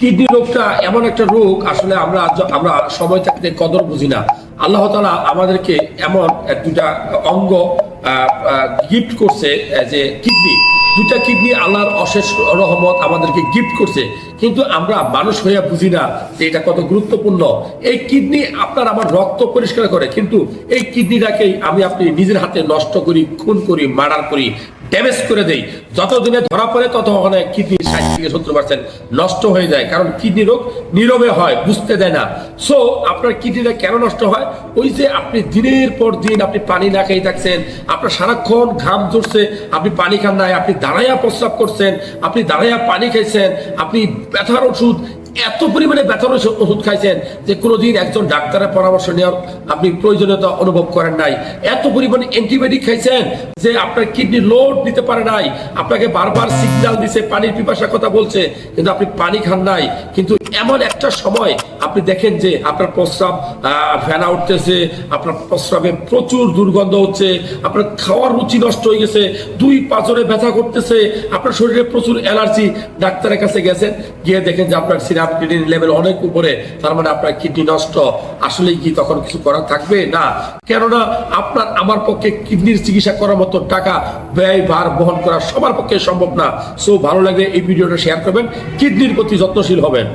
Kidney রোগটা এমন একটা রোগ, আসলে আমরা আমরা সময় থাকতে কদর বুঝি না। আল্লাহ তাআলা আমাদেরকে এমন দুটা অঙ্গ গিফট করছে, যে দুটা কিডনি আল্লাহর অশেষ রহমত আমাদেরকে গিফট করছে, কিন্তু আমরা মানুষ হইয়া বুঝি না যে এটা কত গুরুত্বপূর্ণ। এই কিডনি আপনার আমার রক্ত পরিষ্কার করে, কিন্তু এই কিডনিটাকেই আপনি নিজের হাতে নষ্ট করি, খুন করি, মার্ডার করি, ড্যামেজ করে দেই। যতদিনে ধরা পড়ে তত কিডনি 60 থেকে 70% নষ্ট হয়ে যায়, কারণ কিডনি রোগ নীরবে হয়, বুঝতে দেয় না। সো আপনার কিডনিটা কেন নষ্ট হয়? ওই যে আপনি দিনের পর দিন আপনি পানি না খেয়ে থাকছেন, আপনার সারাক্ষণ ঘাম ঝরছে, আপনি পানি খান নাই, আপনি দাঁড়াইয়া প্রস্রাব করছেন, আপনি দাঁড়াইয়া পানি খাইছেন, আপনি ব্যথার ওষুধ, এত পরিমাণে ব্যথার ওষুধ খাইছেন যে কোনোদিন একজন ডাক্তারের পরামর্শ নেওয়ার আপনি প্রয়োজনীয়তা অনুভব করেন নাই। এত পরিমাণে অ্যান্টিবায়োটিক খাইছেন যে আপনার কিডনি লোড নিতে পারে নাই, আপনাকে বারবার সিগন্যাল দিছে, পানির পিপাসার কথা বলছে, কিন্তু আপনি পানি খান নাই। কিন্তু এমন একটা সময় আপনি দেখেন যে আপনার প্রস্রাব ফেনা উঠতেছে, আপনার প্রস্রাবে প্রচুর দুর্গন্ধ হচ্ছে, আপনার খাওয়ার রুচি নষ্ট হয়ে গেছে, 2 পাঁজরে ব্যথা করতেছে, আপনার শরীরে প্রচুর অ্যালার্জি। ডাক্তারের কাছে গেছেন, গিয়ে দেখেন যে আপনার সিরাম কিডনি লেভেল অনেক উপরে, তার মানে আপনার কিডনি নষ্ট। আসলে কি তখন কিছু করার থাকবে না? কেননা আপনার আমার পক্ষে কিডনির চিকিৎসা করার মতো টাকা ব্যয় ভার বহন করা সবার পক্ষে সম্ভব না। সো ভালো লাগলে এই ভিডিওটা শেয়ার করবেন, কিডনির প্রতি যত্নশীল হবেন।